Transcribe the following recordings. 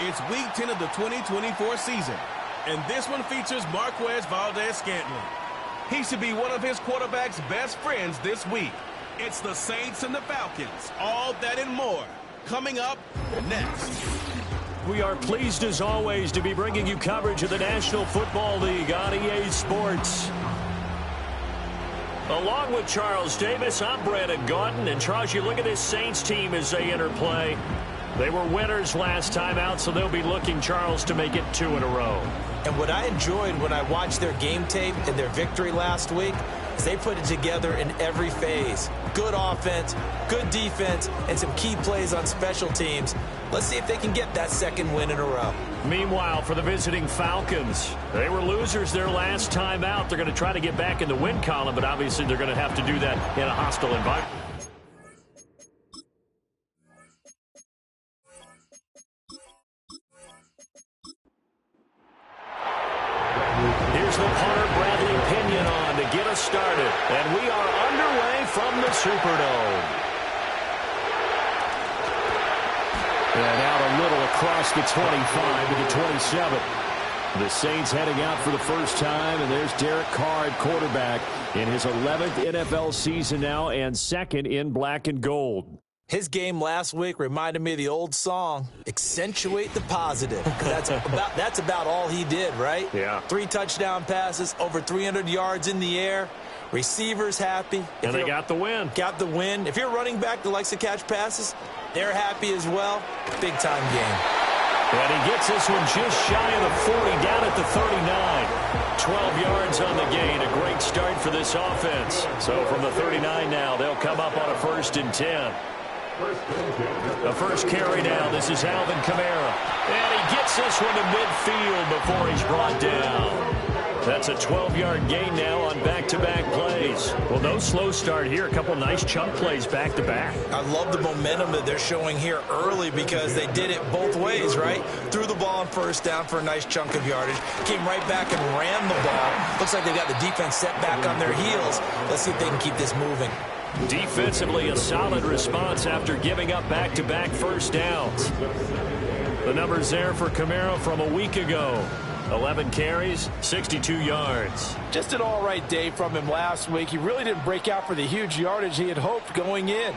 It's Week 10 of the 2024 season, and this one features Marquez Valdez-Scantling. He should be one of his quarterback's best friends this week. It's the Saints and the Falcons. All that and more coming up next. We are pleased as always to be bringing you coverage of the National Football League on EA Sports. Along with Charles Davis, I'm Brandon Gaudin. And Charles, you look at this Saints team as they enter play. They were winners last time out, so they'll be looking, Charles, to make it 2 in a row. And what I enjoyed when I watched their game tape and their victory last week is they put it together in every phase. Good offense, good defense, and some key plays on special teams. Let's see if they can get that second win in a row. Meanwhile, for the visiting Falcons, they were losers their last time out. They're going to try to get back in the win column, but obviously they're going to have to do that in a hostile environment. Here's the punter, Bradley Pinion, on to get us started. And we are underway from the Superdome. And out a little across the 25 to the 27. The Saints heading out for the first time, and there's Derek Carr at quarterback in his 11th NFL season now and second in black and gold. His game last week reminded me of the old song, Accentuate the Positive. That's about all he did, right? Yeah. 3 touchdown passes, over 300 yards in the air. Receivers happy. And they got the win. Got the win. If you're a running back that likes to catch passes, they're happy as well. Big-time game. And he gets this one just shy of the 40, down at the 39. 12 yards on the gain. A great start for this offense. So from the 39 now, they'll come up on a 1st and 10. The first carry now. This is Alvin Kamara. And he gets this one to midfield before he's brought down. That's a 12-yard gain now on back-to-back plays. Well, no slow start here. A couple nice chunk plays back-to-back. I love the momentum that they're showing here early because they did it both ways, right? Threw the ball on 1st down for a nice chunk of yardage. Came right back and ran the ball. Looks like they've got the defense set back on their heels. Let's see if they can keep this moving. Defensively, a solid response after giving up back-to-back first downs. The numbers there for Kamara from a week ago. 11 carries, 62 yards. Just an all-right day from him last week. He really didn't break out for the huge yardage he had hoped going in.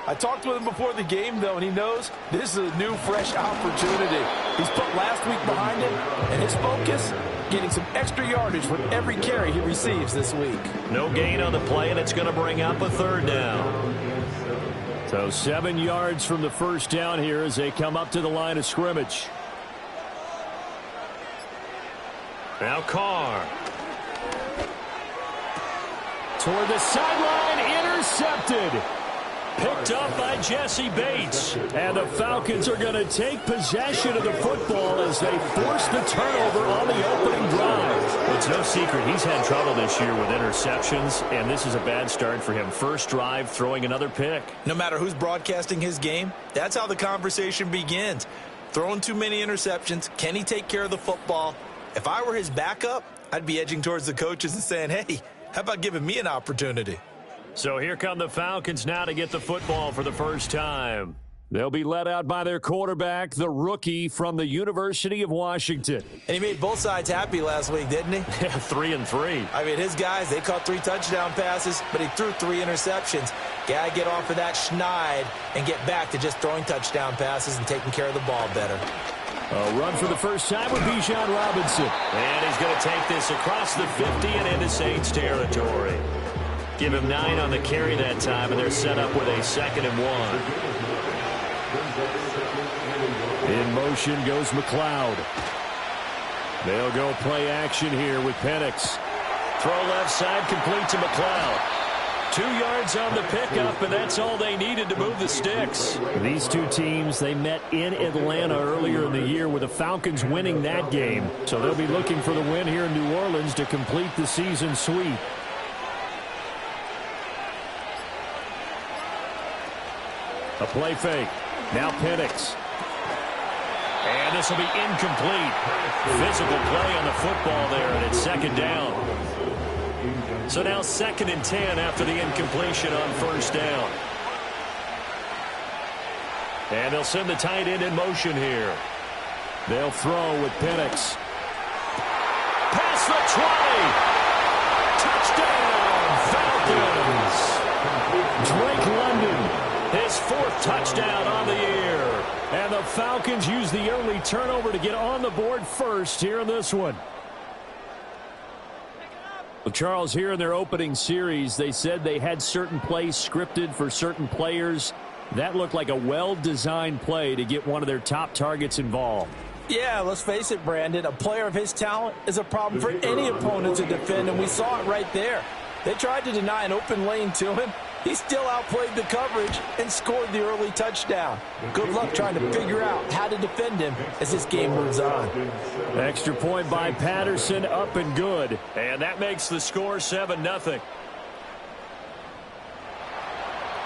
I talked with him before the game, though, and he knows this is a new, fresh opportunity. He's put last week behind him, and his focus, getting some extra yardage with every carry he receives this week. No gain on the play, and it's going to bring up a 3rd down. So 7 yards from the first down here as they come up to the line of scrimmage. Now Carr. Toward the sideline, intercepted. Picked up by Jesse Bates. And the Falcons are going to take possession of the football as they force the turnover on the opening drive. Well, it's no secret he's had trouble this year with interceptions, and this is a bad start for him. First drive, throwing another pick. No matter who's broadcasting his game, that's how the conversation begins. Throwing too many interceptions. Can he take care of the football? If I were his backup, I'd be edging towards the coaches and saying, hey, how about giving me an opportunity? So here come the Falcons now to get the football for the first time. They'll be led out by their quarterback, the rookie from the University of Washington. And he made both sides happy last week, didn't he? 3-3. I mean, his guys, they caught 3 touchdown passes, but he threw 3 interceptions. Got to get off of that schneid and get back to just throwing touchdown passes and taking care of the ball better. A run for the first time with Bijan Robinson. And he's going to take this across the 50 and into Saints territory. Give him 9 on the carry that time, and they're set up with a 2nd and 1. In motion goes McLeod. They'll go play action here with Penix. Throw left side, complete to McLeod. 2 yards on the pickup, and that's all they needed to move the sticks. These two teams, they met in Atlanta earlier in the year with the Falcons winning that game. So they'll be looking for the win here in New Orleans to complete the season sweep. A play fake. Now Penix. And this will be incomplete. Physical play on the football there, and it's 2nd down. So now 2nd and 10 after the incompletion on 1st down. And they'll send the tight end in motion here. They'll throw with Penix. Past the 20. Touchdown, Falcons. Drake London, his 4th touchdown on the year. And the Falcons use the early turnover to get on the board first here in this one. Well, Charles, here in their opening series, they said they had certain plays scripted for certain players. That looked like a well-designed play to get one of their top targets involved. Yeah, let's face it, Brandon. A player of his talent is a problem for any opponent to defend, and we saw it right there. They tried to deny an open lane to him. He still outplayed the coverage and scored the early touchdown. Good luck trying to figure out how to defend him as this game moves on. Extra point by Patterson, up and good. And that makes the score 7-0.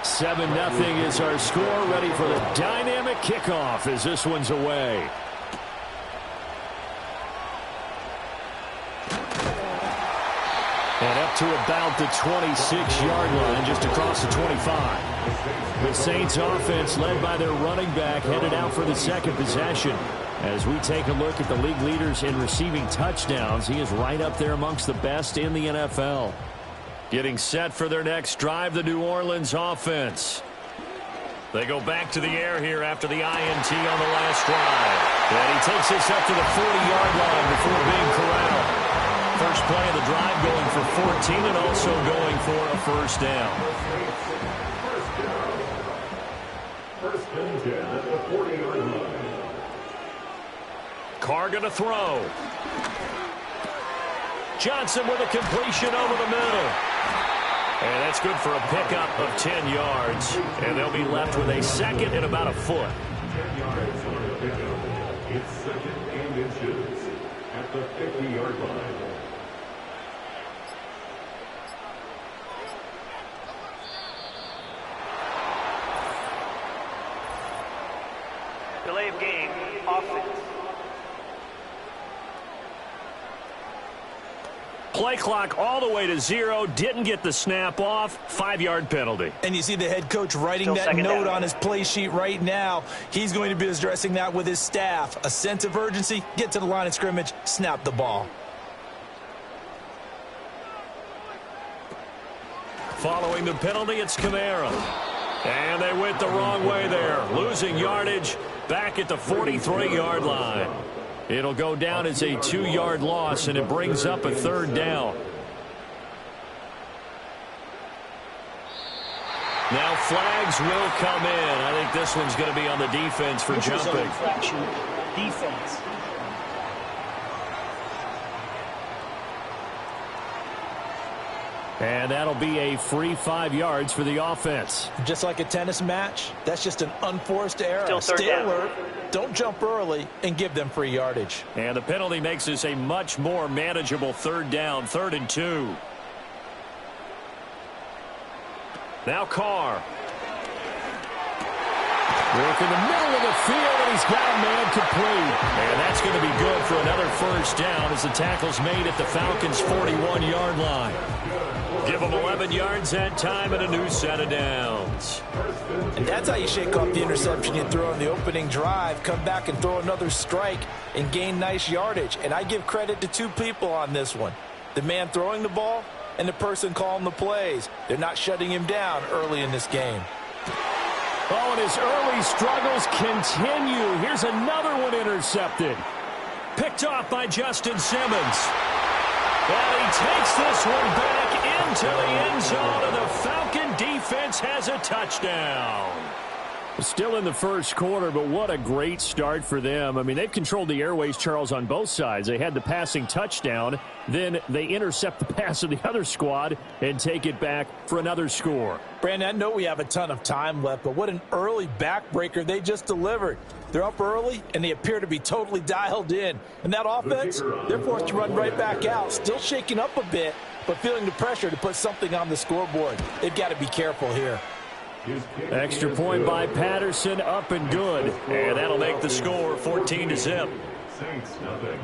7-0 is our score, ready for the dynamic kickoff as this one's away. And up to about the 26-yard line, just across the 25. The Saints offense led by their running back headed out for the second possession. As we take a look at the league leaders in receiving touchdowns, he is right up there amongst the best in the NFL. Getting set for their next drive, the New Orleans offense. They go back to the air here after the INT on the last drive. And he takes this up to the 40-yard line before being corralled. First play of the drive going for 14 and also going for a first down. First and 10 at the 40-yard line. Carr going to throw. Johnson with a completion over the middle. And that's good for a pickup of 10 yards. And they'll be left with a second and about a foot. 10 yards on the pickup. It's second and inches at the 50-yard line. Delay of game, offense. Play clock all the way to 0. Didn't get the snap off. 5-yard penalty. And you see the head coach writing that note on his play sheet right now. He's going to be addressing that with his staff. A sense of urgency, get to the line of scrimmage, snap the ball. Following the penalty, it's Kamara. And they went the wrong way there. Losing yardage back at the 43-yard line. It'll go down as a 2-yard loss, and it brings up a third down. Now flags will come in. I think this one's going to be on the defense for jumping. Defense. And that'll be a free 5 yards for the offense. Just like a tennis match, that's just an unforced error. Stay alert, don't jump early, and give them free yardage. And the penalty makes this a much more manageable third down, 3rd and 2. Now Carr. Work in the middle of the field, and he's got a man complete. And that's going to be good for another first down as the tackle's made at the Falcons' 41-yard line. Give them 11 yards that time and a new set of downs. And that's how you shake off the interception you throw on the opening drive, come back and throw another strike and gain nice yardage. And I give credit to 2 people on this one. The man throwing the ball and the person calling the plays. They're not shutting him down early in this game. Oh, and his early struggles continue. Here's another one intercepted. Picked off by Justin Simmons. And he takes this one back into the end zone, and the Falcon defense has a touchdown. Still in the first quarter, but what a great start for them. I mean, they've controlled the airways, Charles, on both sides. They had the passing touchdown. Then they intercept the pass of the other squad and take it back for another score. Brandon, I know we have a ton of time left, but what an early backbreaker they just delivered. They're up early, and they appear to be totally dialed in. And that offense, they're forced to run right back out, still shaking up a bit, but feeling the pressure to put something on the scoreboard. They've got to be careful here. Extra point by Patterson, up and good. And that'll make the score 14-0. Saints nothing.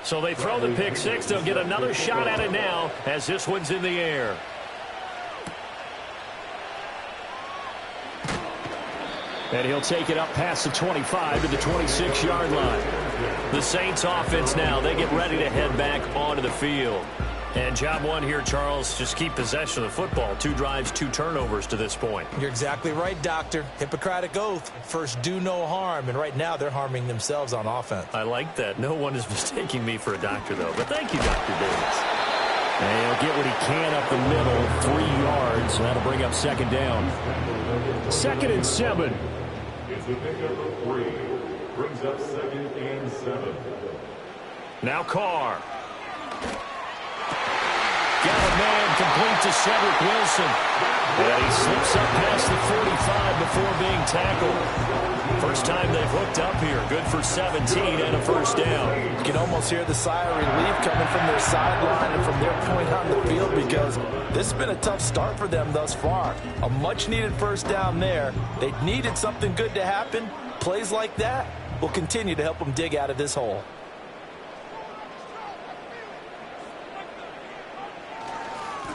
So they throw the pick six. They'll get another shot at it now as this one's in the air. And he'll take it up past the 25 to the 26-yard line. The Saints offense now, they get ready to head back onto the field. And job one here, Charles, just keep possession of the football. 2 drives, 2 turnovers to this point. You're exactly right, Doctor. Hippocratic oath. First, do no harm. And right now, they're harming themselves on offense. I like that. No one is mistaking me for a doctor, though. But thank you, Dr. Davis. And he'll get what he can up the middle, 3 yards. That'll bring up 2nd down. 2nd and 7. It's a pickup of 3. Brings up 2nd and 7. Now Carr. Got a man complete to Cedric Wilson. And he slips up past the 45 before being tackled. First time they've hooked up here. Good for 17 and a 1st down. You can almost hear the sigh of relief coming from their sideline and from their point on the field because this has been a tough start for them thus far. A much-needed 1st down there. They needed something good to happen. Plays like that will continue to help them dig out of this hole.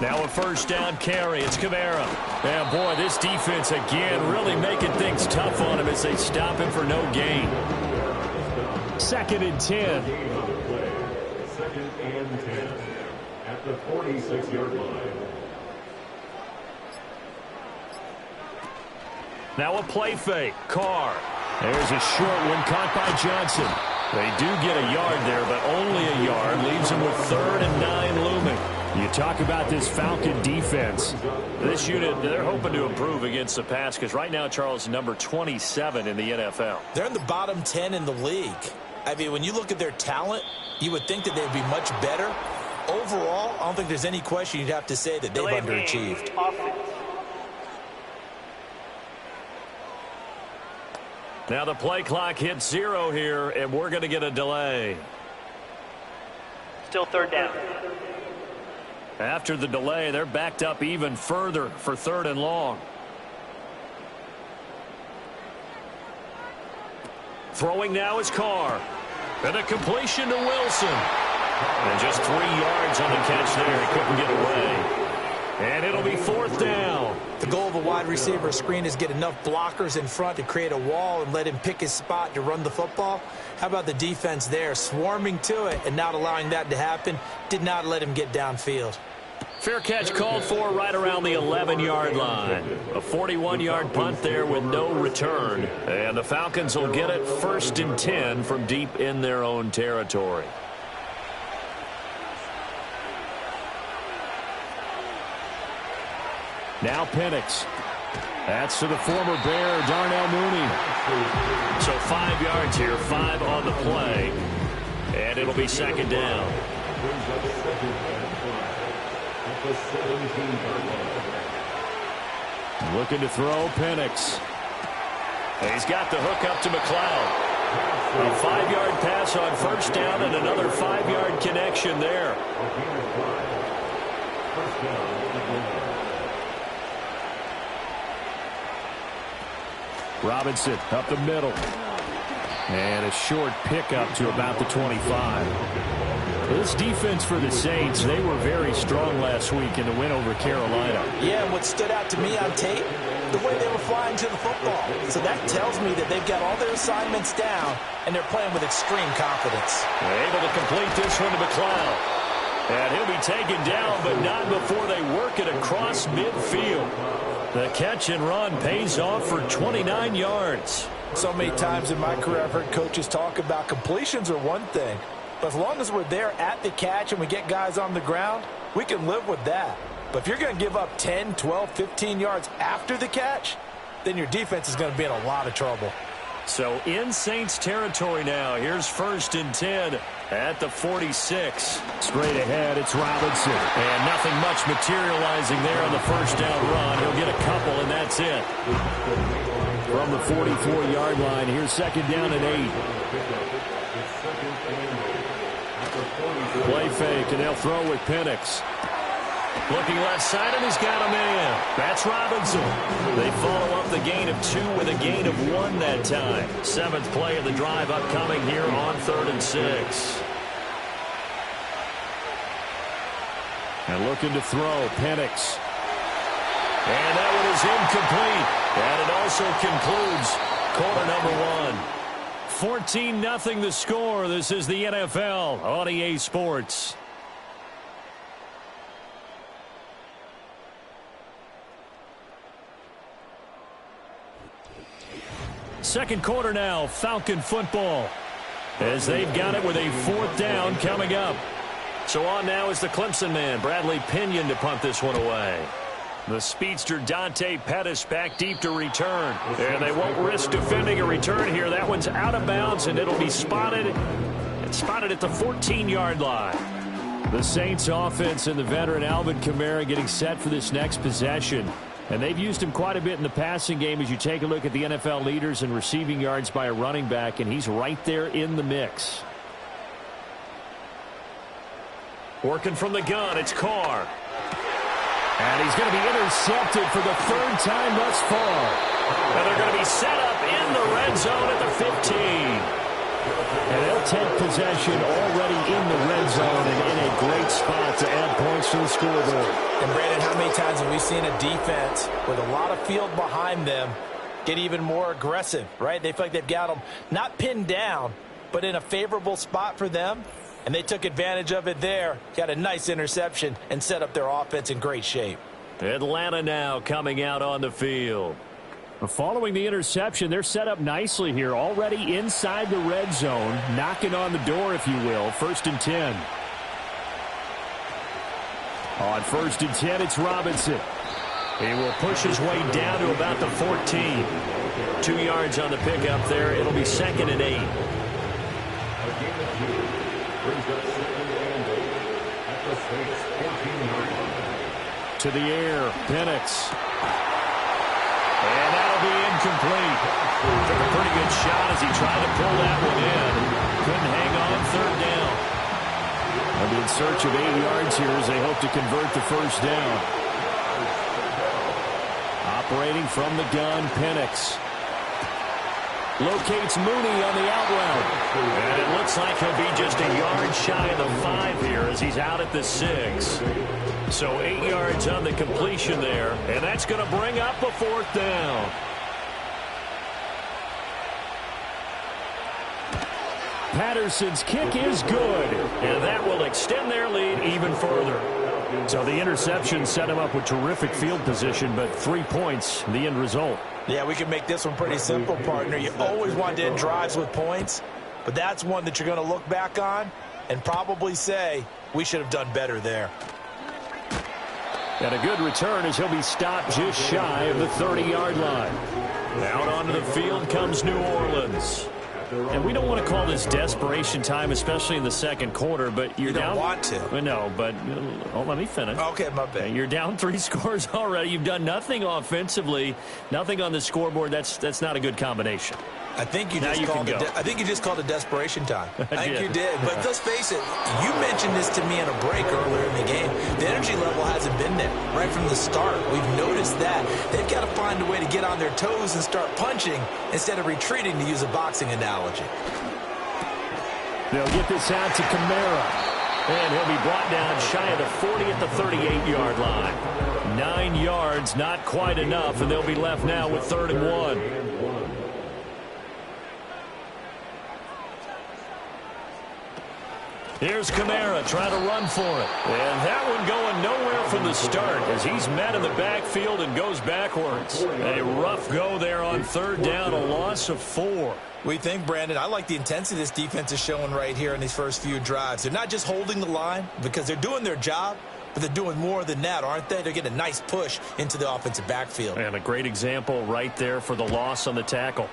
Now a 1st down carry. It's Kamara. And, boy, this defense, again, really making things tough on him as they stop him for no gain. 2nd and 10. 2nd and 10 at the 46-yard line. Now a play fake. Carr. There's a short one caught by Johnson. They do get a yard there, but only a yard. Leaves them with 3rd and 9 looming. You talk about this Falcon defense. This unit, they're hoping to improve against the pass because right now, Charles, number 27 in the NFL. They're in the bottom 10 in the league. I mean, when you look at their talent, you would think that they'd be much better. Overall, I don't think there's any question you'd have to say that they've underachieved. Now the play clock hits 0 here, and we're going to get a delay. Still 3rd down. After the delay, they're backed up even further for 3rd and long. Throwing now is Carr. And a completion to Wilson. And just 3 yards on the catch there. He couldn't get away. And it'll be 4th down. The goal of a wide receiver screen is get enough blockers in front to create a wall and let him pick his spot to run the football. How about the defense there, swarming to it and not allowing that to happen? Did not let him get downfield. Fair catch called for right around the 11-yard line. A 41-yard punt there with no return. And the Falcons will get it 1st and 10 from deep in their own territory. Now Penix. That's to the former Bear, Darnell Mooney. So 5 yards here, 5 on the play. And it'll be 2nd down. Looking to throw, Penix. And he's got the hook up to McLeod. A 5-yard pass on 1st down and another 5-yard connection there. Robinson up the middle. And a short pickup to about the 25. This defense for the Saints, they were very strong last week in the win over Carolina. Yeah, and what stood out to me on tape, the way they were flying to the football. So that tells me that they've got all their assignments down, and they're playing with extreme confidence. They're able to complete this one to McLeod. And he'll be taken down, but not before they work it across midfield. The catch and run pays off for 29 yards. So many times in my career I've heard coaches talk about completions are one thing. But as long as we're there at the catch and we get guys on the ground, we can live with that. But if you're going to give up 10, 12, 15 yards after the catch, then your defense is going to be in a lot of trouble. So in Saints territory now. Here's 1st and 10 at the 46. Straight ahead, it's Robinson. And nothing much materializing there on the 1st down run. He'll get a couple, and that's it. From the 44-yard line, here's 2nd down and 8. Play fake, and they'll throw with Penix. Looking left side, and he's got a man. That's Robinson. They follow up the gain of 2 with a gain of 1 that time. 7th play of the drive upcoming here on 3rd and 6. And looking to throw, Penix. And that one is incomplete. And it also concludes quarter number 1. 14-0 the score. This is the NFL on EA Sports. Second quarter now, Falcon football, as they've got it with a 4th down coming up. So on now is the Clemson man, Bradley Pinion, to punt this one away. The speedster Dante Pettis back deep to return. And they won't risk defending a return here. That one's out of bounds, and it'll be spotted. It's spotted at the 14-yard line. The Saints offense and the veteran Alvin Kamara getting set for this next possession. And they've used him quite a bit in the passing game as you take a look at the NFL leaders in receiving yards by a running back, and he's right there in the mix. Working from the gun, it's Carr. And he's going to be intercepted for the 3rd time thus far. And they're going to be set up in the red zone at the 15. And they'll take possession already in the red zone and in a great spot to add points to the scoreboard. And Brandon, how many times have we seen a defense with a lot of field behind them get even more aggressive, right? They feel like they've got them not pinned down, but in a favorable spot for them. And they took advantage of it there, got a nice interception, and set up their offense in great shape. Atlanta now coming out on the field. Following the interception, they're set up nicely here, already inside the red zone, knocking on the door, if you will. 1st and 10. On 1st and 10, it's Robinson. He will push his way down to about the 14. 2 yards on the pickup there. It'll be 2nd and 8. To the air, Penix. And that'll be incomplete. Took a pretty good shot as he tried to pull that one in. Couldn't hang on 3rd down. They'll be in search of 8 yards here as they hope to convert the 1st down. Operating from the gun, Penix. Locates Mooney on the out route. And it looks like he'll be just a yard shy of the 5 here as he's out at the 6. So 8 yards on the completion there. And that's going to bring up a 4th down. Patterson's kick is good. And that will extend their lead even further. So the interception set him up with terrific field position, but 3 points, the end result. Yeah, we can make this one pretty simple, partner. You always want to end drives with points, but that's one that you're going to look back on and probably say, we should have done better there. And a good return as he'll be stopped just shy of the 30-yard line. Out onto the field comes New Orleans. And we don't want to call this desperation time, especially in the second quarter, but you're down. You don't want to. No, but let me finish. Okay, my bad. You're down 3 scores already. You've done nothing offensively, nothing on the scoreboard. That's not a good combination. I think you just called it desperation time. I think you did. But let's face it, you mentioned this to me in a break earlier in the game. The energy level hasn't been there right from the start. We've noticed that. They've got to find a way to get on their toes and start punching instead of retreating, to use a boxing analogy. They'll get this out to Kamara. And he'll be brought down shy of the 40 at the 38-yard line. 9 yards, not quite enough, and they'll be left now with 3rd and 1. Here's Kamara trying to run for it. And that one going nowhere from the start as he's met in the backfield and goes backwards. A rough go there on 3rd down, a loss of 4. We think, Brandon, I like the intensity this defense is showing right here in these first few drives. They're not just holding the line because they're doing their job, but they're doing more than that, aren't they? They're getting a nice push into the offensive backfield. And a great example right there for the loss on the tackle.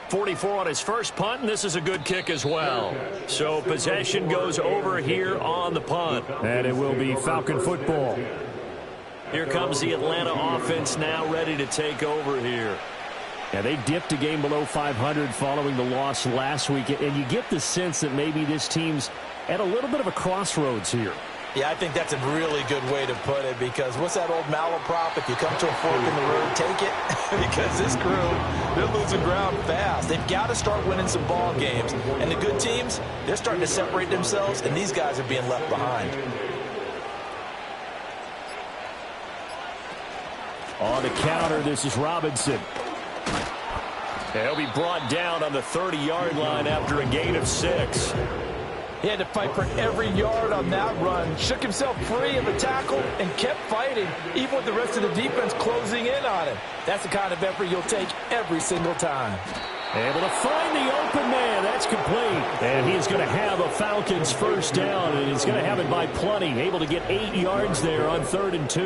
44 on his first punt, and this is a good kick as well. So possession goes over here on the punt. And it will be Falcon football. Here comes the Atlanta offense now ready to take over here. Yeah, they dipped a game below 500 following the loss last week, and you get the sense that maybe this team's at a little bit of a crossroads here. Yeah, I think that's a really good way to put it, because what's that old malaprop? If you come to a fork in the road, take it. Because this crew, they're losing ground fast. They've got to start winning some ball games. And the good teams, they're starting to separate themselves, and these guys are being left behind. On the counter, this is Robinson. He'll be brought down on the 30-yard line after a gain of 6. He had to fight for every yard on that run. Shook himself free of the tackle and kept fighting, even with the rest of the defense closing in on him. That's the kind of effort you'll take every single time. Able to find the open man. That's complete. And he's going to have a Falcons first down, and he's going to have it by plenty. Able to get 8 yards there on 3rd and 2.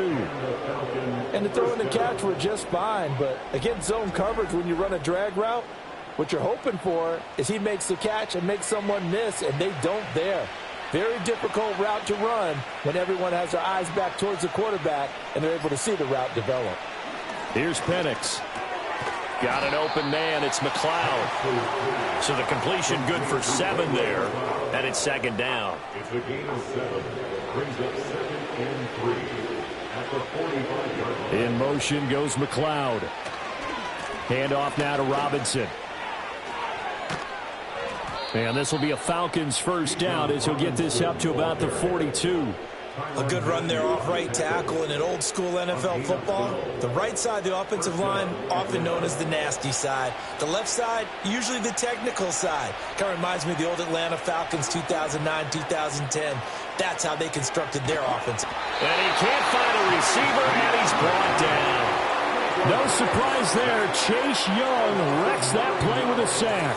And the throw and the catch were just fine. But against zone coverage, when you run a drag route, what you're hoping for is he makes the catch and makes someone miss, and they don't there. Very difficult route to run when everyone has their eyes back towards the quarterback and they're able to see the route develop. Here's Penix. Got an open man. It's McLeod. So the completion good for 7 there. And it's 2nd down. It's a gain of 7. Brings up 2nd and 3 at the 45-yard line. In motion goes McLeod. Handoff now to Robinson. And this will be a Falcons first down as he'll get this up to about the 42. A good run there off right tackle in an old-school NFL football. The right side of the offensive line, often known as the nasty side. The left side, usually the technical side. Kind of reminds me of the old Atlanta Falcons 2009-2010. That's how they constructed their offense. And he can't find a receiver, and he's brought down. No surprise there. Chase Young wrecks that play with a sack.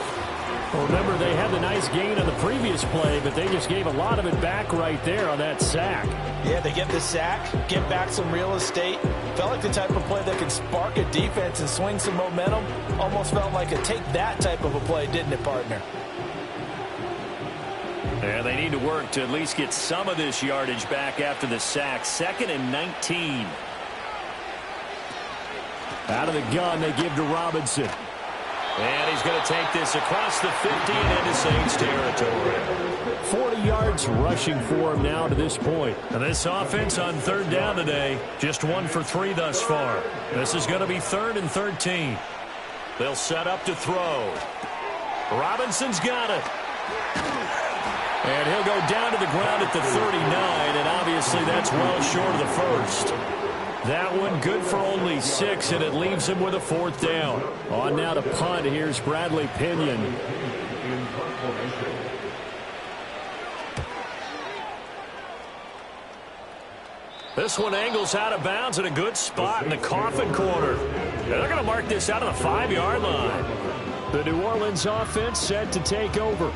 Well, remember, they had the nice gain on the previous play, but they just gave a lot of it back right there on that sack. Yeah, they get the sack, get back some real estate. Felt like the type of play that can spark a defense and swing some momentum. Almost felt like a take that type of a play, didn't it, partner? Yeah, they need to work to at least get some of this yardage back after the sack. 2nd and 19. Out of the gun, they give to Robinson. And he's going to take this across the 50 and into Saints territory. 40 yards rushing for him now to this point. And this offense on 3rd down today, just 1 for 3 thus far. This is going to be 3rd and 13. They'll set up to throw. Robinson's got it. And he'll go down to the ground at the 39, and obviously that's well short of the first. That one good for only 6, and it leaves him with a 4th down. On now to punt. Here's Bradley Pinion. This one angles out of bounds in a good spot in the coffin corner. And they're going to mark this out of the 5-yard line. The New Orleans offense set to take over.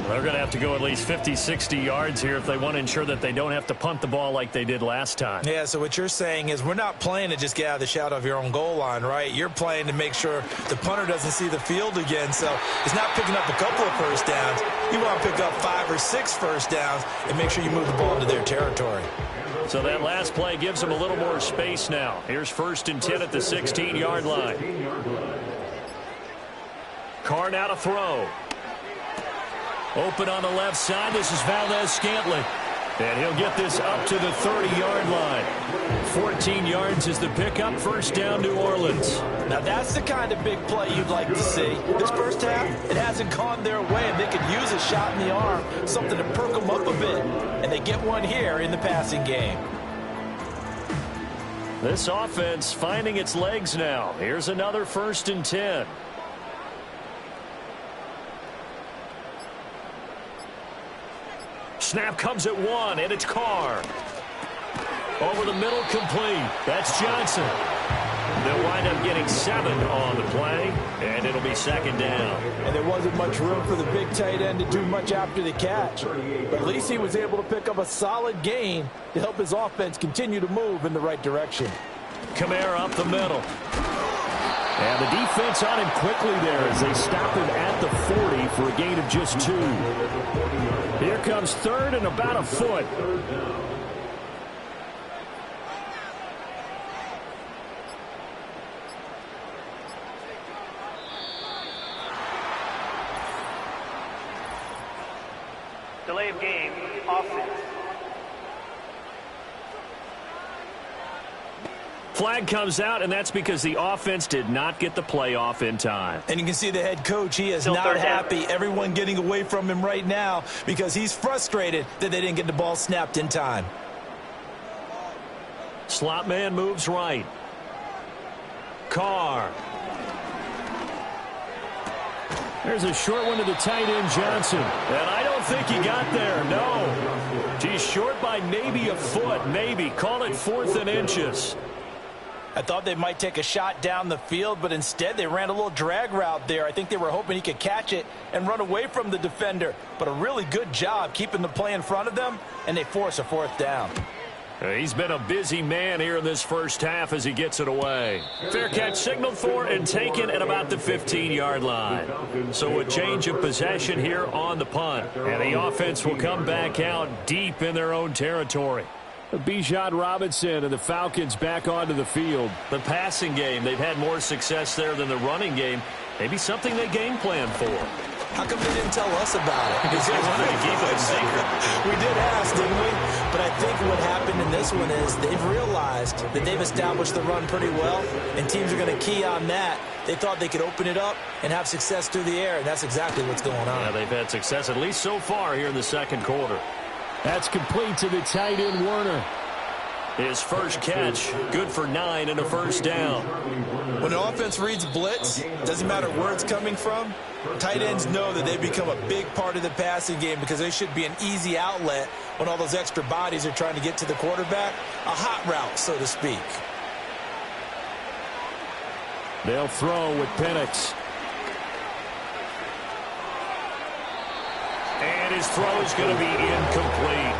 They're going to have to go at least 50, 60 yards here if they want to ensure that they don't have to punt the ball like they did last time. Yeah, so what you're saying is we're not playing to just get out of the shadow of your own goal line, right? You're playing to make sure the punter doesn't see the field again. So it's not picking up a couple of first downs. You want to pick up 5 or 6 first downs and make sure you move the ball into their territory. So that last play gives them a little more space now. Here's 1st and 10 at the 16-yard line. Carr now to throw. Open on the left side. This is Valdez-Scantling. And he'll get this up to the 30-yard line. 14 yards is the pickup. First down, New Orleans. Now, that's the kind of big play you'd like to see. This first half, it hasn't gone their way, and they could use a shot in the arm, something to perk them up a bit. And they get one here in the passing game. This offense finding its legs now. Here's another 1st and 10. Snap comes at 1, and it's Carr. Over the middle, complete. That's Johnson. They'll wind up getting 7 on the play, and it'll be 2nd down. And there wasn't much room for the big tight end to do much after the catch. But at least he was able to pick up a solid gain to help his offense continue to move in the right direction. Kamara up the middle. And the defense on him quickly there as they stop him at the 40 for a gain of just 2. Here comes 3rd and about a foot. Delay of game, offense. Flag comes out, and that's because the offense did not get the play off in time. And you can see the head coach, he is Still not 3rd down. happy. Everyone getting away from him right now because he's frustrated that they didn't get the ball snapped in time. Slot man moves right. Carr. There's a short one to the tight end, Johnson. And I don't think he got there, no. He's short by maybe a foot, maybe. Call it 4th and inches. I thought they might take a shot down the field, but instead they ran a little drag route there. I think they were hoping he could catch it and run away from the defender. But a really good job keeping the play in front of them, and they force a 4th down. He's been a busy man here in this first half as he gets it away. Fair catch signaled for and taken at about the 15-yard line. So a change of possession here on the punt. And the offense will come back out deep in their own territory. Bijan Robinson and the Falcons back onto the field. The passing game, they've had more success there than the running game. Maybe something they game plan for. How come they didn't tell us about it? Because they wanted to keep it a secret. We did ask, didn't we? But I think what happened in this one is they've realized that they've established the run pretty well, and teams are going to key on that. They thought they could open it up and have success through the air, and that's exactly what's going on. Yeah, they've had success, at least so far, here in the second quarter. That's complete to the tight end, Warner. His first catch, good for 9 and a first down. When the offense reads blitz, doesn't matter where it's coming from, tight ends know that they become a big part of the passing game because they should be an easy outlet when all those extra bodies are trying to get to the quarterback. A hot route, so to speak. They'll throw with Penix. And his throw is going to be incomplete.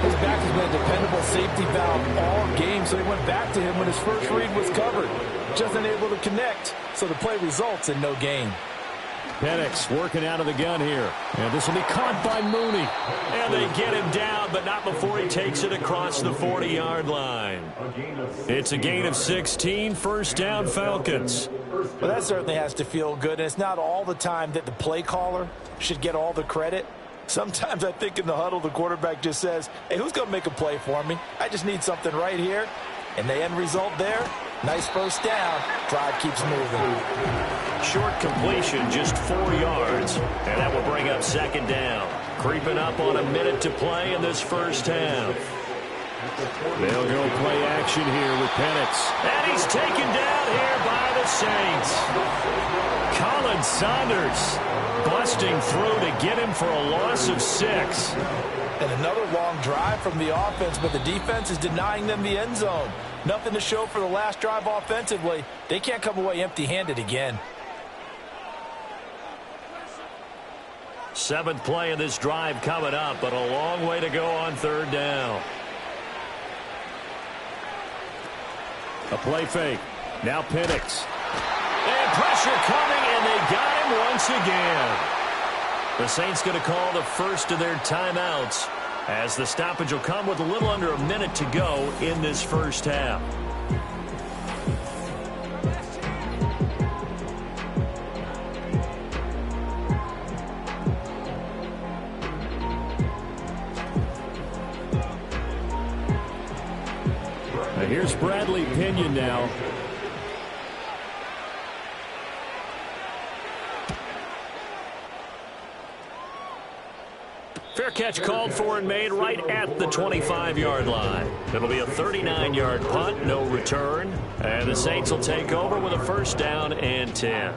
His back has been a dependable safety valve all game, so he went back to him when his first read was covered. Just unable to connect, so the play results in no gain. Penix working out of the gun here. And this will be caught by Mooney. And they get him down, but not before he takes it across the 40-yard line. It's a gain of 16, first down Falcons. Well, that certainly has to feel good, and it's not all the time that the play caller should get all the credit. Sometimes I think in the huddle the quarterback just says, hey, who's going to make a play for me? I just need something right here. And the end result there, nice first down. Drive keeps moving. Short completion, just 4 yards. And that will bring up second down. Creeping up on a minute to play in this first half. They'll go play action here with Penix. And he's taken down here by the Saints. Colin Saunders busting through to get him for a loss of 6. And another long drive from the offense, but the defense is denying them the end zone. Nothing to show for the last drive offensively. They can't come away empty-handed again. 7th play of this drive coming up, but a long way to go on third down. A play fake. Now Penix. And pressure coming, and they got him once again. The Saints going to call the first of their timeouts as the stoppage will come with a little under a minute to go in this first half. Now here's Bradley Pinion now. Fair catch called for and made right at the 25-yard line. It'll be a 39-yard punt, no return. And the Saints will take over with a first down and 10.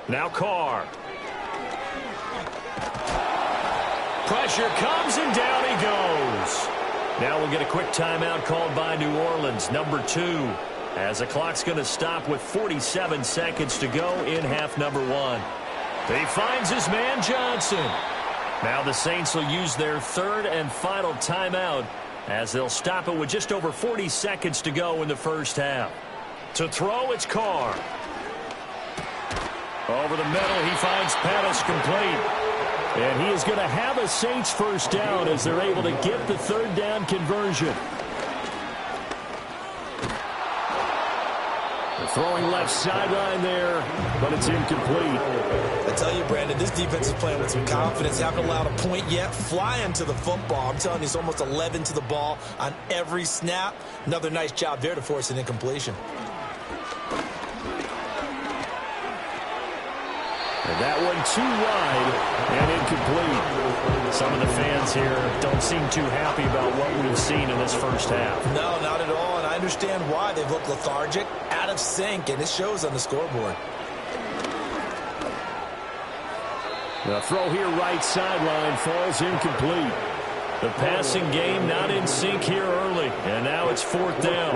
Now Carr. Pressure comes and down he goes. Now we'll get a quick timeout called by New Orleans, number 2, as the clock's going to stop with 47 seconds to go in half number 1. He finds his man Johnson. Now the Saints will use their 3rd and final timeout as they'll stop it with just over 40 seconds to go in the first half. To throw, it's Carr. Over the middle, he finds Pettis complete. And he is going to have a Saints first down as they're able to get the 3rd down conversion. They're throwing left sideline there, but it's incomplete. I tell you, Brandon, this defense is playing with some confidence. Haven't allowed a point yet. Flying to the football. I'm telling you, it's almost 11 to the ball on every snap. Another nice job there to force an incompletion. And That one too wide and incomplete. Some of the fans here don't seem too happy about what we've seen in this first half. No, not at all, and I understand why. They've looked lethargic, out of sync, and it shows on the scoreboard. The throw here right sideline falls incomplete. The passing game not in sync here early, and now it's 4th down.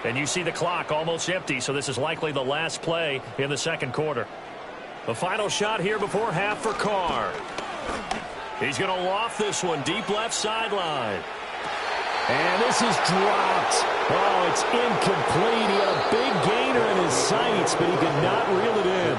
And you see the clock almost empty, so this is likely the last play in the second quarter. The final shot here before half for Carr. He's going to loft this one deep left sideline. And this is dropped. Oh, it's incomplete. He had a big gainer in his sights, but he could not reel it in.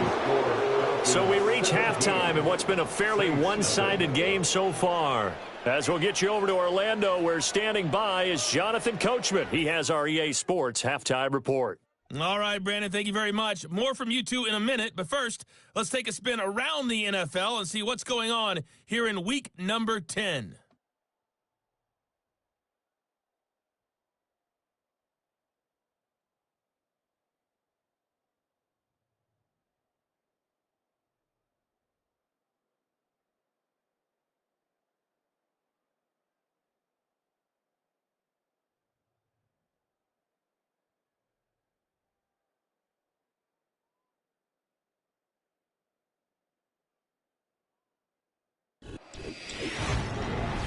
So we reach halftime in what's been a fairly one-sided game so far. As we'll get you over to Orlando, where standing by is Jonathan Coachman. He has our EA Sports Halftime Report. All right, Brandon, thank you very much. More from you two in a minute, but first, let's take a spin around the NFL and see what's going on here in week number 10.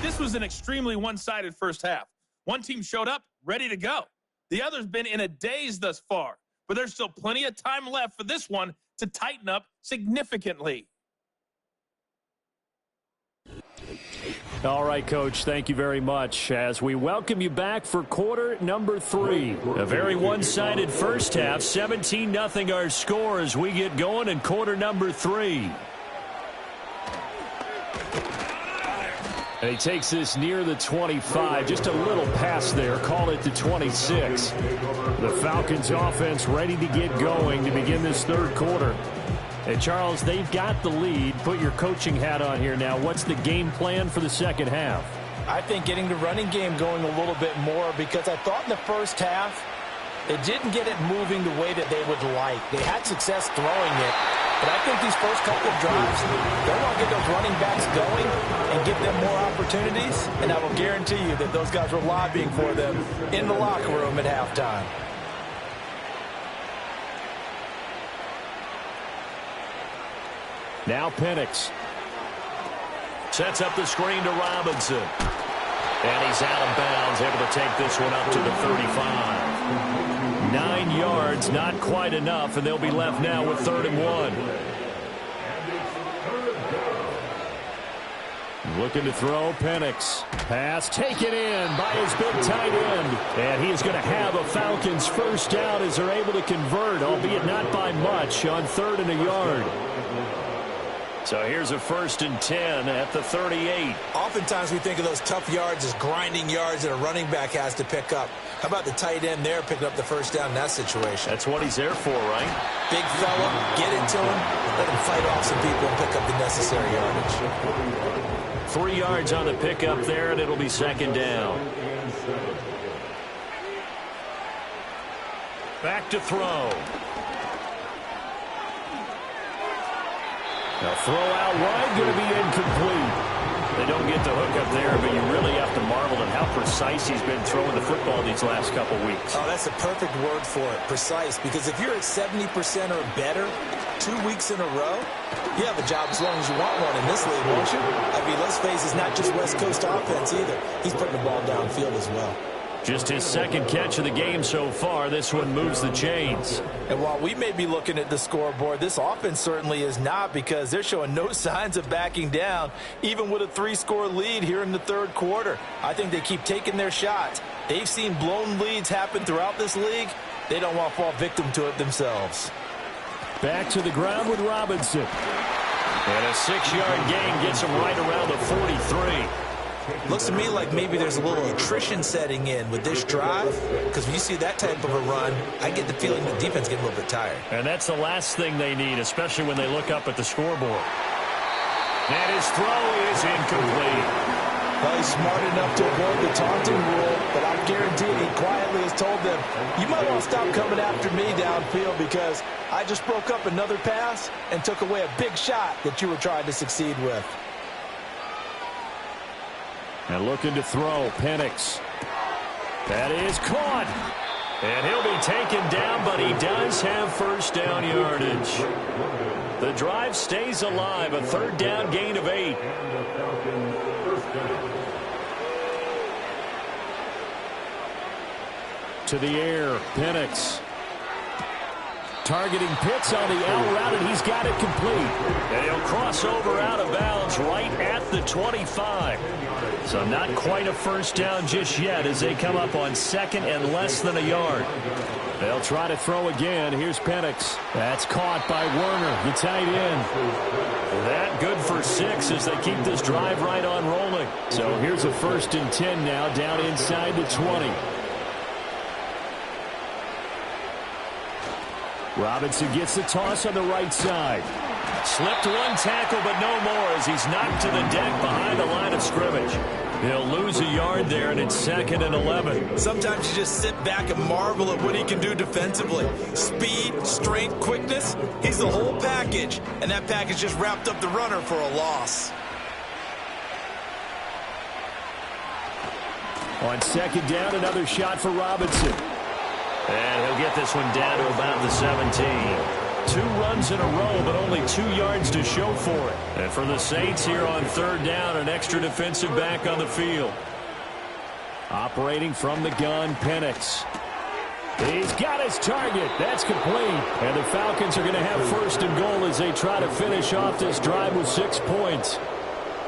This was an extremely one-sided first half. One team showed up, ready to go. The other's been in a daze thus far, but there's still plenty of time left for this one to tighten up significantly. All right, Coach, thank you very much as we welcome you back for quarter number 3. A very one-sided first half, 17-0 our score as we get going in quarter number 3. And he takes this near the 25, just a little pass there, call it the 26. The Falcons offense ready to get going to begin this third quarter. And Charles, they've got the lead. Put your coaching hat on here now. What's the game plan for the second half? I think getting the running game going a little bit more, because I thought in the first half they didn't get it moving the way that they would like. They had success throwing it, but I think these first couple of drives, they want to get those running backs going and give them more opportunities, and I will guarantee you that those guys were lobbying for them in the locker room at halftime. Now Penix. Sets up the screen to Robinson. And he's out of bounds, able to take this one up to the 35. 9 yards, not quite enough, and they'll be left now with 3rd and 1. Looking to throw, Penix. Pass taken in by his big tight end. And he is going to have a Falcons first down as they're able to convert, albeit not by much, on 3rd and a yard. So here's a 1st and 10 at the 38. Oftentimes we think of those tough yards as grinding yards that a running back has to pick up. How about the tight end there picking up the first down in that situation? That's what he's there for, right? Big fella, get it to him, let him fight off some people and pick up the necessary yardage. 3 yards on the pickup there, and it'll be 2nd down. Back to throw. A throw out wide, going to be incomplete. They don't get the hook up there, but you really have to marvel at how precise he's been throwing the football these last couple weeks. Oh, that's the perfect word for it, precise. Because if you're at 70% or better 2 weeks in a row, you have a job as long as you want one in this league, won't you? I mean, let's face it, it's not just West Coast offense either. He's putting the ball downfield as well. Just his 2nd catch of the game so far. This one moves the chains. And while we may be looking at the scoreboard, this offense certainly is not, because they're showing no signs of backing down, even with a 3-score lead here in the third quarter. I think they keep taking their shots. They've seen blown leads happen throughout this league. They don't want to fall victim to it themselves. Back to the ground with Robinson. And a 6-yard gain gets him right around the 43. Looks to me like maybe there's a little attrition setting in with this drive, because when you see that type of a run, I get the feeling the defense getting a little bit tired. And that's the last thing they need, especially when they look up at the scoreboard. And his throw is incomplete. Well, he's smart enough to avoid the taunting rule. but I'm guaranteed he quietly has told them, you might want to stop coming after me downfield because I just broke up another pass and took away a big shot that you were trying to succeed with. And looking to throw, Penix. That is caught. And he'll be taken down, but he does have first down yardage. The drive stays alive, a third down gain of 8. To the air, Penix. Targeting Pitts on the out route, and he's got it complete. And he'll cross over out of bounds right at the 25. So not quite a first down just yet as they come up on second and less than a yard. They'll try to throw again. Here's Penix. That's caught by Werner, the tight end. That good for 6 as they keep this drive right on rolling. So here's a first and 10 now down inside the 20. Robinson gets the toss on the right side. Slipped one tackle, but no more as he's knocked to the deck behind the line of scrimmage. He'll lose a yard there, and it's 2nd and 11. Sometimes you just sit back and marvel at what he can do defensively. Speed, strength, quickness, he's the whole package. And that package just wrapped up the runner for a loss. On 2nd down, another shot for Robinson. And he'll get this one down to about the 17. 2 runs in a row, but only 2 yards to show for it. And for the Saints here on 3rd down, an extra defensive back on the field. Operating from the gun, Penix. He's got his target. That's complete. And the Falcons are going to have 1st and goal as they try to finish off this drive with 6 points.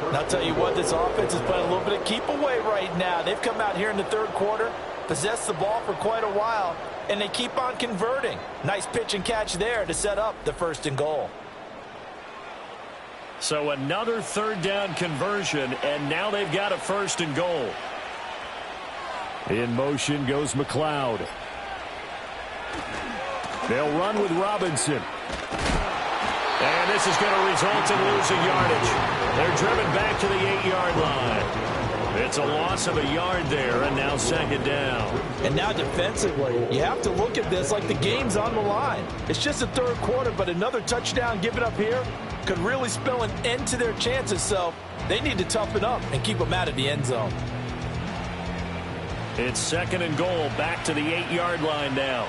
And I'll tell you what, this offense is playing a little bit of keep away right now. They've come out here in the 3rd quarter, possessed the ball for quite a while, and they keep on converting. Nice pitch and catch there to set up the 1st and goal. So another 3rd down conversion, and now they've got a 1st and goal. In motion goes McLeod. They'll run with Robinson. And this is going to result in losing yardage. They're driven back to the 8-yard line. It's a loss of a yard there, and now 2nd down. And now defensively, you have to look at this like the game's on the line. It's just the 3rd quarter, but another touchdown given up here could really spell an end to their chances, so they need to toughen up and keep them out of the end zone. It's 2nd and goal, back to the 8-yard line now.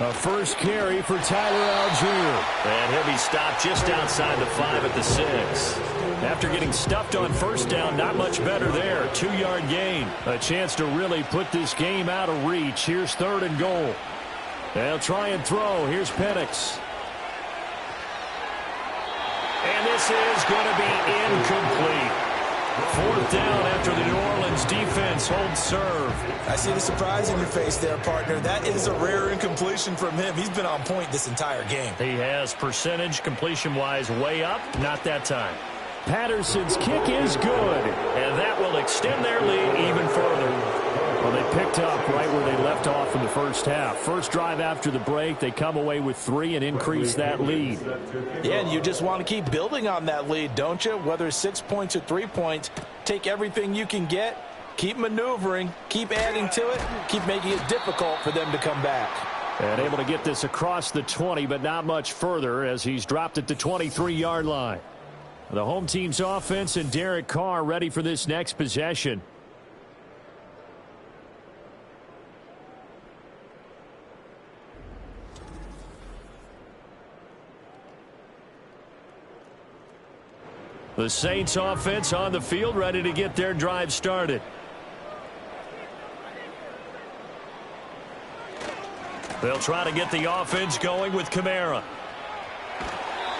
A first carry for Tyler Algier. And he'll be stopped just outside the 5 at the 6. After getting stuffed on 1st down, not much better there. 2-yard gain. A chance to really put this game out of reach. Here's 3rd and goal. They'll try and throw. Here's Penix. And this is going to be incomplete. 4th down after the New Orleans defense holds serve. I see the surprise in your face there, partner. That is a rare incompletion from him. He's been on point this entire game. He has percentage completion-wise way up. Not that time. Patterson's kick is good. And that will extend their lead even further. Well, they picked up right where they left off in the first half. First drive after the break, they come away with 3 and increase that lead. Yeah, and you just want to keep building on that lead, don't you? Whether it's 6 points or 3 points, take everything you can get, keep maneuvering, keep adding to it, keep making it difficult for them to come back. And able to get this across the 20, but not much further as he's dropped at the 23-yard line. The home team's offense and Derek Carr ready for this next possession. The Saints offense on the field ready to get their drive started. They'll try to get the offense going with Kamara.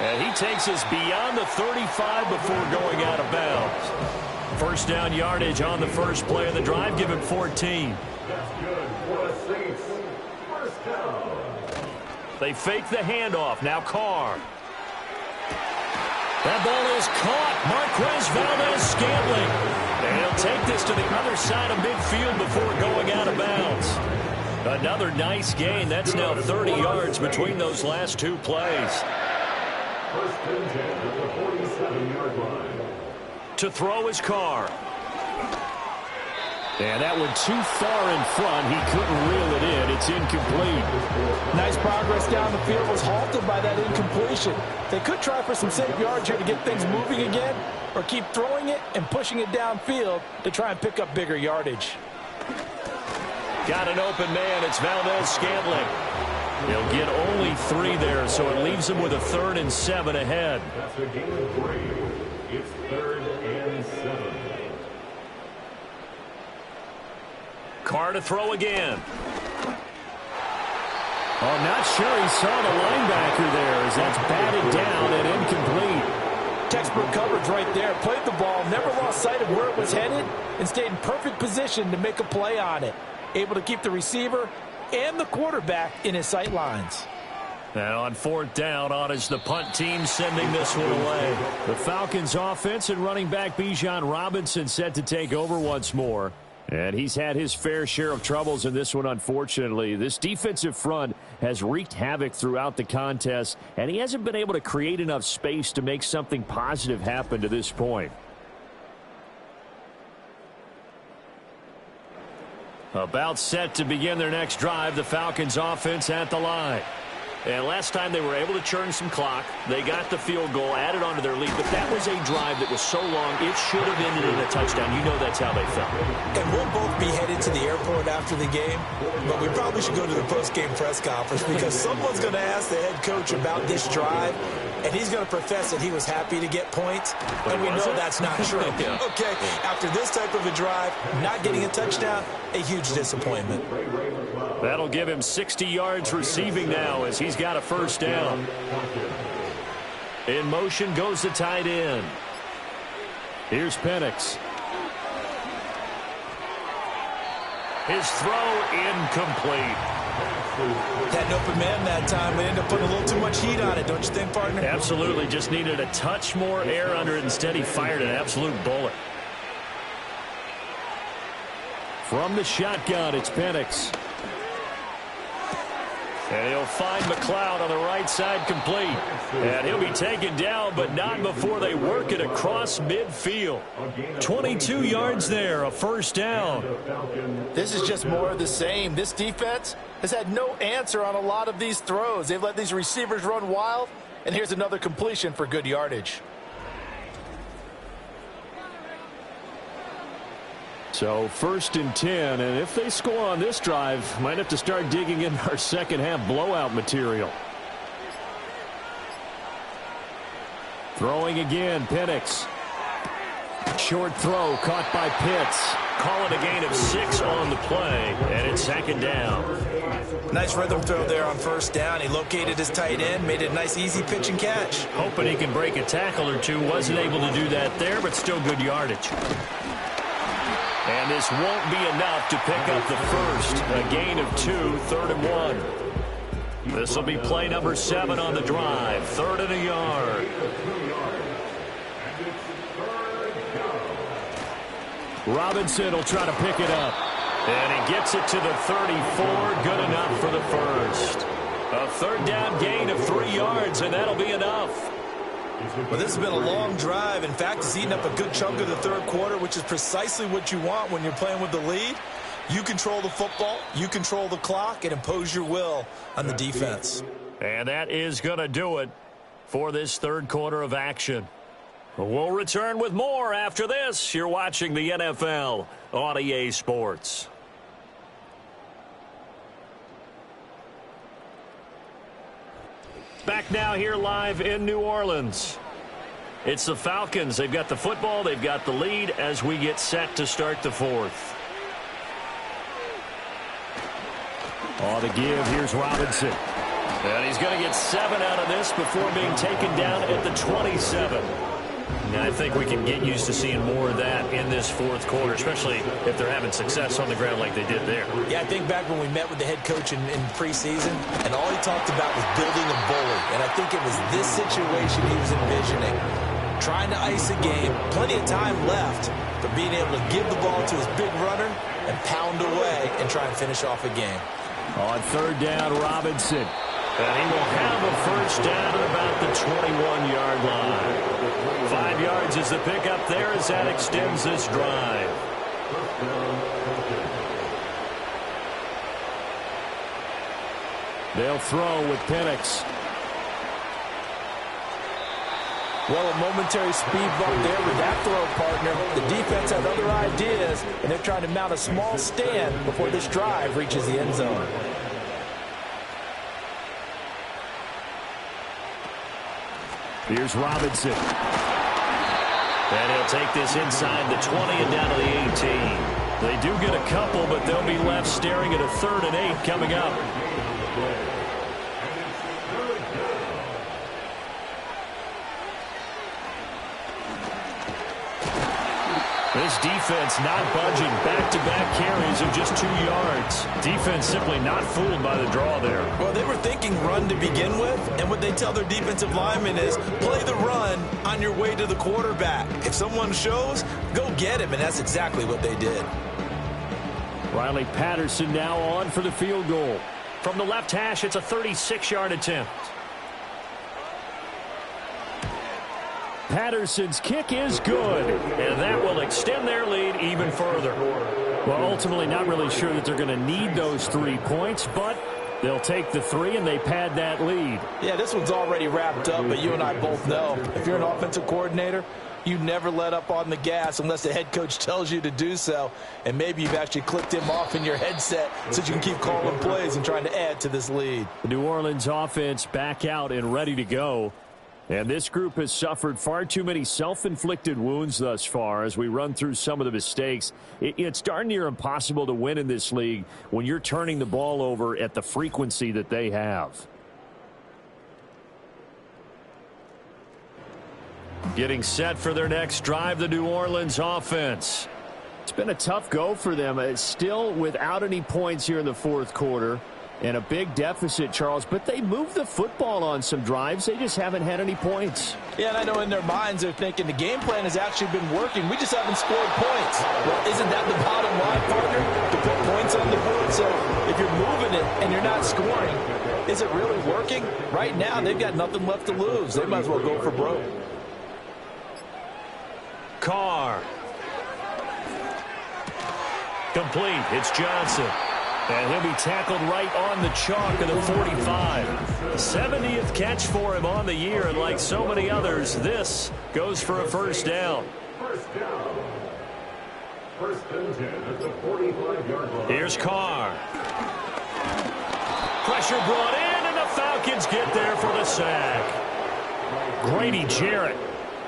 And he takes us beyond the 35 before going out of bounds. First down yardage on the first play of the drive, give him 14. That's good for the Saints. First down. They fake the handoff. Now Carr. That ball is caught. Marquez Valdes-Scantling. And he'll take this to the other side of midfield before going out of bounds. Another nice gain. That's now 30 yards between those last 2 plays. First and 10 at the 47-yard line. to throw is Carr. And that went too far in front. He couldn't reel it in. It's incomplete. Nice progress down the field was halted by that incompletion. They could try for some safe yards here to get things moving again, or keep throwing it and pushing it downfield to try and pick up bigger yardage. Got an open man. It's Valdez-Scantling. He'll get only 3 there, so it leaves him with a 3rd and 7 ahead. That's a gain of 3. It's 3rd and 7. Carr to throw again. Oh, not sure he saw the linebacker there as that's batted down and incomplete. Textbook coverage right there. Played the ball, never lost sight of where it was headed, and stayed in perfect position to make a play on it. Able to keep the receiver and the quarterback in his sight lines. And on 4th down, on is the punt team sending this one away. The Falcons offense and running back Bijan Robinson set to take over once more. And he's had his fair share of troubles in this one, unfortunately. This defensive front has wreaked havoc throughout the contest, and he hasn't been able to create enough space to make something positive happen to this point. About set to begin their next drive, the Falcons offense at the line. And last time they were able to churn some clock. They got the field goal, added on to their lead. But that was a drive that was so long, it should have ended in a touchdown. You know that's how they felt. And we'll both be headed to the airport after the game. But we probably should go to the post-game press conference because someone's going to ask the head coach about this drive. And he's going to profess that he was happy to get points. And we know that's not true. Yeah. Okay, after this type of a drive, not getting a touchdown, a huge disappointment. That'll give him 60 yards receiving now as he's got a 1st down. In motion goes the tight end. Here's Penix. His throw incomplete. Had an open man that time, but ended up putting a little too much heat on it, don't you think, partner? Absolutely. Just needed a touch more air under it. Instead, he fired an absolute bullet. From the shotgun, it's Penix. And he'll find McLeod on the right side complete. And he'll be taken down, but not before they work it across midfield. 22 yards there, a 1st down. This is just more of the same. This defense has had no answer on a lot of these throws. They've let these receivers run wild, and here's another completion for good yardage. So 1st and 10, and if they score on this drive, might have to start digging in our second half blowout material. Throwing again, Penix. Short throw caught by Pitts. Call it a gain of 6 on the play, and it's 2nd down. Nice rhythm throw there on 1st down. He located his tight end, made it a nice easy pitch and catch. Hoping he can break a tackle or two. Wasn't able to do that there, but still good yardage. And this won't be enough to pick up the 1st. A gain of 2, 3rd and 1. This will be play number 7 on the drive. 3rd and a yard. Robinson will try to pick it up. And he gets it to the 34. Good enough for the 1st. A 3rd down gain of 3 yards, and that'll be enough. Well, this has been a long drive. In fact, it's eaten up a good chunk of the 3rd quarter, which is precisely what you want when you're playing with the lead. You control the football, you control the clock, and impose your will on the defense. And that is going to do it for this 3rd quarter of action. We'll return with more after this. You're watching the NFL on EA Sports. Back now here live in New Orleans. It's the Falcons. They've got the football. They've got the lead as we get set to start the 4th. On the give, here's Robinson. And he's going to get 7 out of this before being taken down at the 27. And I think we can get used to seeing more of that in this 4th quarter, especially if they're having success on the ground like they did there. Yeah, I think back when we met with the head coach in preseason, and all he talked about was building a bully. And I think it was this situation he was envisioning. Trying to ice a game, plenty of time left, but being able to give the ball to his big runner and pound away and try and finish off a game. On 3rd down, Robinson. And he will have a 1st down at about the 21-yard line. 5 yards yards is the pickup there as that extends this drive. They'll throw with Penix. Well, a momentary speed bump there with that throw, partner. The defense had other ideas, and they're trying to mount a small stand before this drive reaches the end zone. Here's Robinson. And he'll take this inside the 20 and down to the 18. They do get a couple, but they'll be left staring at a 3rd and 8 coming up. This defense not budging. Back-to-back carries of just 2 yards. Defense simply not fooled by the draw there. Well, they were thinking run to begin with, and what they tell their defensive linemen is play the run on your way to the quarterback. If someone shows, go get him, and that's exactly what they did. Riley Patterson now on for the field goal. From the left hash, it's a 36-yard attempt. Patterson's kick is good. And that will extend their lead even further. Well, ultimately not really sure that they're going to need those 3 points, but they'll take the 3 and they pad that lead. Yeah, this one's already wrapped up, but you and I both know if you're an offensive coordinator, you never let up on the gas unless the head coach tells you to do so. And maybe you've actually clicked him off in your headset so you can keep calling plays and trying to add to this lead. The New Orleans offense back out and ready to go. And this group has suffered far too many self-inflicted wounds thus far as we run through some of the mistakes. It's darn near impossible to win in this league when you're turning the ball over at the frequency that they have. Getting set for their next drive, the New Orleans offense. It's been a tough go for them. It's still without any points here in the 4th quarter. And a big deficit, Charles, but they moved the football on some drives. They just haven't had any points. Yeah, and I know in their minds they're thinking the game plan has actually been working. We just haven't scored points. Well, isn't that the bottom line, partner? To put points on the board. So if you're moving it and you're not scoring, is it really working? Right now, they've got nothing left to lose. They might as well go for broke. Carr. Complete. It's Johnson. And he'll be tackled right on the chalk of the 45. 70th catch for him on the year, and like so many others, this goes for a first down. First down. First and 10 at the 45-yard line. Here's Carr. Pressure brought in, and the Falcons get there for the sack. Grady Jarrett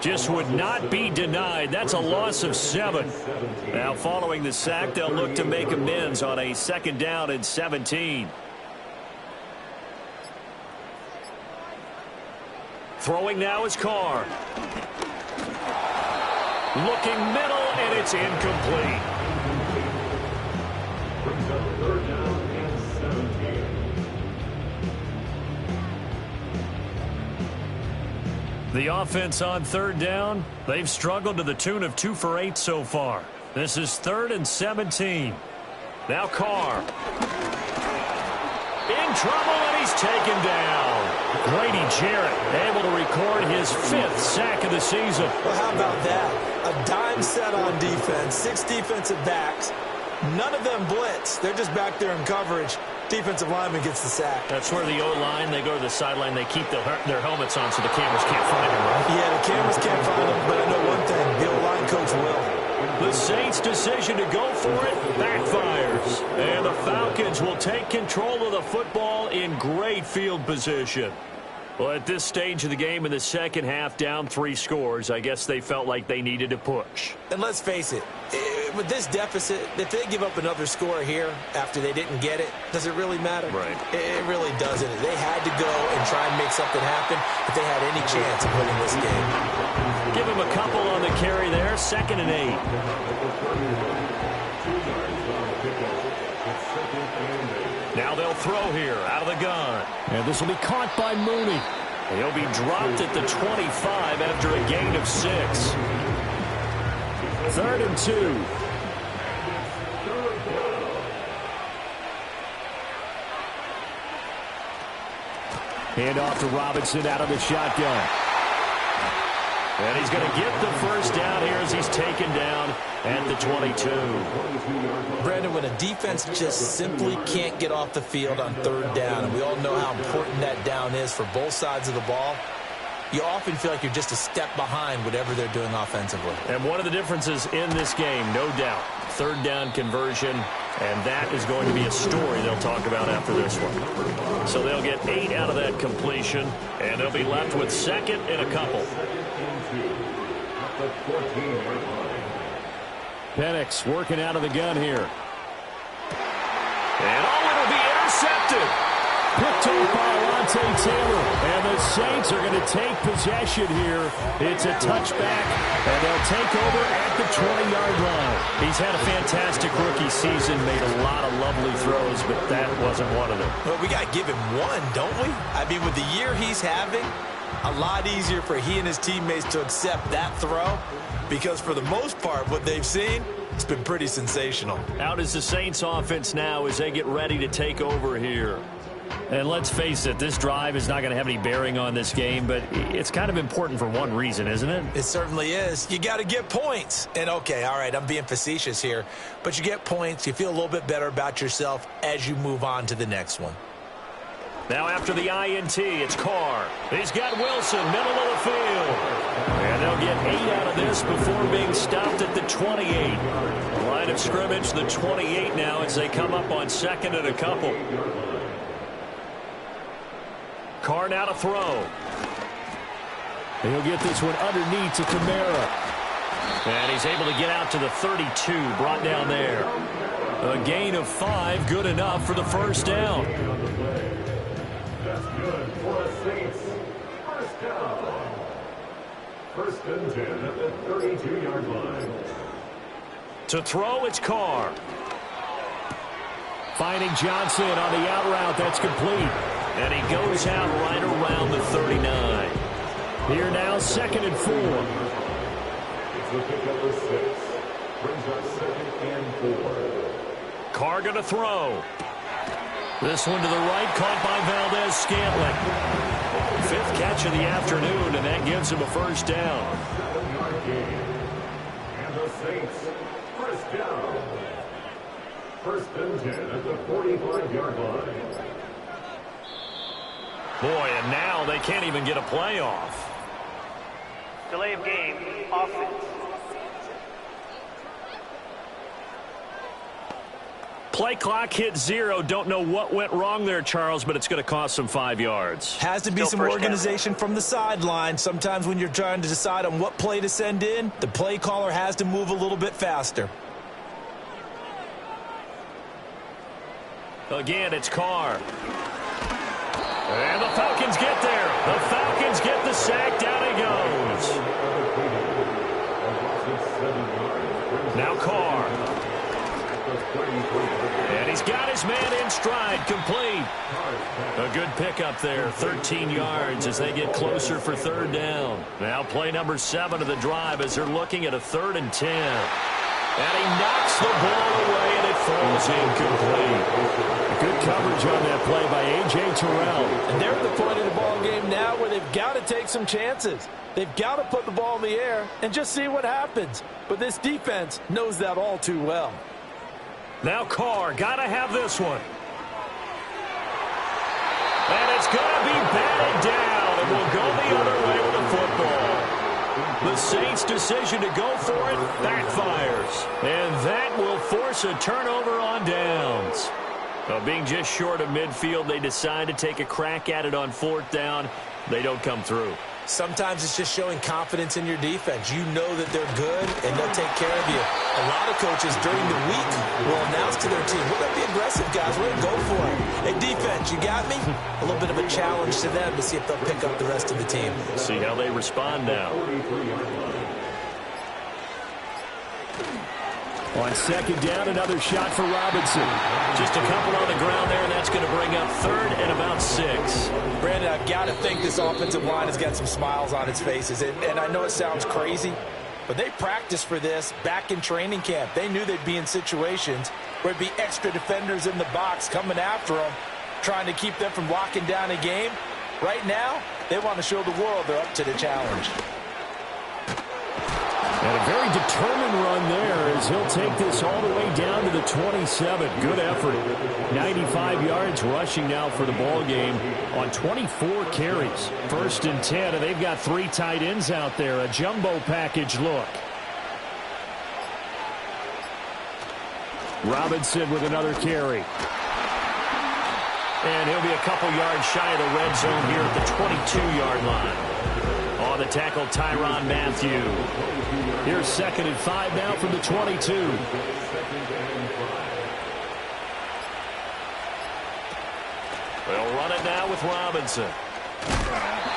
just would not be denied. That's a loss of 7. Now following the sack, they'll look to make amends on a 2nd down and 17. Throwing now is Carr. Looking middle, and it's incomplete. Brings up 3rd down and 17. The offense on 3rd down, they've struggled to the tune of 2 for 8 so far. This is 3rd and 17. Now Carr. In trouble, and he's taken down. Grady Jarrett able to record his 5th sack of the season. Well, how about that? A dime set on defense, 6 defensive backs. None of them blitz. They're just back there in coverage. Defensive lineman gets the sack. That's where the O-line, they go to the sideline, they keep their helmets on so the cameras can't find them, right? Yeah, the cameras can't find them, but I know one thing. The O-line coach will. The Saints' decision to go for it backfires. And the Falcons will take control of the football in great field position. Well, at this stage of the game in the second half, down 3 scores, I guess they felt like they needed to push. And let's face it, with this deficit, if they give up another score here after they didn't get it, does it really matter? Right. It really doesn't. They had to go and try and make something happen if they had any chance of winning this game. Give them a couple on the carry there, 2nd and 8. Now they'll throw here out of the gun. And this will be caught by Mooney. He'll be dropped at the 25 after a gain of 6. 3rd and 2. Hand off to Robinson out of the shotgun. And he's going to get the first down here as he's taken down at the 22. Brandon, when a defense just simply can't get off the field on third down, and we all know how important that down is for both sides of the ball, you often feel like you're just a step behind whatever they're doing offensively. And one of the differences in this game, no doubt, third down conversion, and that is going to be a story they'll talk about after this one. So they'll get 8 out of that completion, and they'll be left with second and a couple. Penix working out of the gun here. And it'll be intercepted. Picked off by Alontae Taylor. And the Saints are going to take possession here. It's a touchback, and they'll take over at the 20-yard line. He's had a fantastic rookie season, made a lot of lovely throws, but that wasn't one of them. Well, we got to give him one, don't we? I mean, with the year he's having, a lot easier for he and his teammates to accept that throw, because for the most part, what they've seen, it's been pretty sensational. Out is the Saints offense now as they get ready to take over here. And let's face it, this drive is not going to have any bearing on this game, but it's kind of important for one reason, isn't it? It certainly is. You got to get points. And, okay, all right, I'm being facetious here, but you get points, you feel a little bit better about yourself as you move on to the next one. Now after the INT, it's Carr. He's got Wilson, middle of the field. And they'll get 8 out of this before being stopped at the 28. Line of scrimmage, the 28 now as they come up on second and a couple. Carr now to throw. He'll get this one underneath to Kamara. And he's able to get out to the 32, brought down there. A gain of 5, good enough for the first down. That's good for the Saints. First down. First and 10 at the 32-yard line. To throw, it's Carr. Finding Johnson on the out route. That's complete. And he goes out right around the 39. Here now, 2nd and 4. It's the pickup of 6. Brings up 2nd and 4. Carr going to throw. This one to the right, caught by Valdez-Scantling. 5th catch of the afternoon, and that gives him a first down. 7-yard gain. And the Saints, first down. First and 10 at the 45-yard line. Boy, and now they can't even get a play off. Delay of game, offense. Play clock hit 0. Don't know what went wrong there, Charles, but it's going to cost them 5 yards. Has to be Still some first organization down. from the sideline. Sometimes when you're trying to decide on what play to send in, the play caller has to move a little bit faster. Again, it's Carr. And the Falcons get there. The Falcons get the sack. Down he goes. Now Carr. And he's got his man in stride, complete. A good pickup there, 13 yards as they get closer for third down. Now play number 7 of the drive as they're looking at a 3rd and 10. And he knocks the ball away, and it falls incomplete. Good coverage on that play by A.J. Terrell. And they're at the point of the ball game now where they've got to take some chances. They've got to put the ball in the air and just see what happens. But this defense knows that all too well. Now Carr, got to have this one. And it's going to be batted down, and will go the other way with the football. The Saints' decision to go for it backfires. And that will force a turnover on downs. Being just short of midfield, they decide to take a crack at it on 4th down. They don't come through. Sometimes it's just showing confidence in your defense. You know that they're good, and they'll take care of you. A lot of coaches during the week will announce to their team, we're going to be aggressive, guys. We're going to go for it. Hey, defense, you got me? A little bit of a challenge to them to see if they'll pick up the rest of the team. See how they respond now. On 2nd down, another shot for Robinson. Just a couple on the ground there, and that's going to bring up 3rd and about 6. Brandon, I've got to think this offensive line has got some smiles on its faces. And I know it sounds crazy, but they practiced for this back in training camp. They knew they'd be in situations where there'd be extra defenders in the box coming after them, trying to keep them from locking down a game. Right now, they want to show the world they're up to the challenge. And a very determined run there as he'll take this all the way down to the 27. Good effort. 95 yards rushing now for the ball game on 24 carries. 1st and 10, and they've got 3 tight ends out there. A jumbo package look. Robinson with another carry. And he'll be a couple yards shy of the red zone here at the 22-yard line. On the tackle, Tyrann Mathieu. Here's 2nd and 5 now from the 22. They'll run it now with Robinson.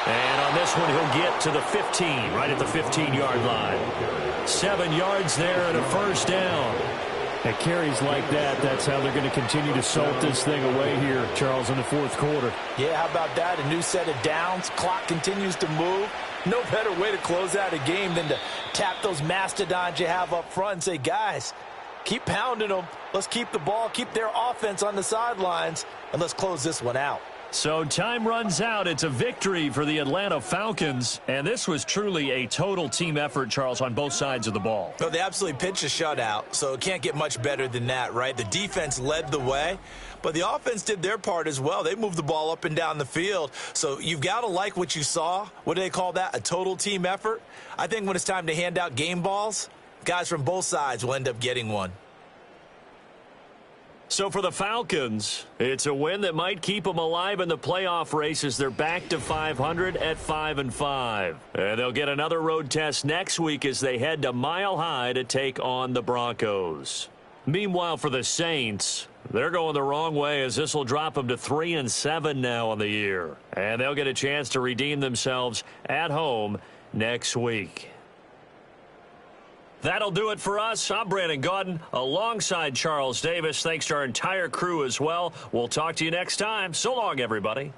And on this one, he'll get to the 15, right at the 15-yard line. 7 yards there and a 1st down. At carries like that, that's how they're going to continue to salt this thing away here, Charles, in the 4th quarter. Yeah, how about that? A new set of downs. Clock continues to move. No better way to close out a game than to tap those mastodons you have up front and say, guys, keep pounding them. Let's keep the ball, keep their offense on the sidelines, and let's close this one out. So time runs out. It's a victory for the Atlanta Falcons. And this was truly a total team effort, Charles, on both sides of the ball. Well, they absolutely pitched a shutout, so it can't get much better than that, right? The defense led the way, but the offense did their part as well. They moved the ball up and down the field. So you've got to like what you saw. What do they call that? A total team effort? I think when it's time to hand out game balls, guys from both sides will end up getting one. So for the Falcons, it's a win that might keep them alive in the playoff races. They're back to 500 at 5-5. And they'll get another road test next week as they head to Mile High to take on the Broncos. Meanwhile, for the Saints, they're going the wrong way as this will drop them to 3-7 now on the year. And they'll get a chance to redeem themselves at home next week. That'll do it for us. I'm Brandon Gaudin alongside Charles Davis. Thanks to our entire crew as well. We'll talk to you next time. So long, everybody.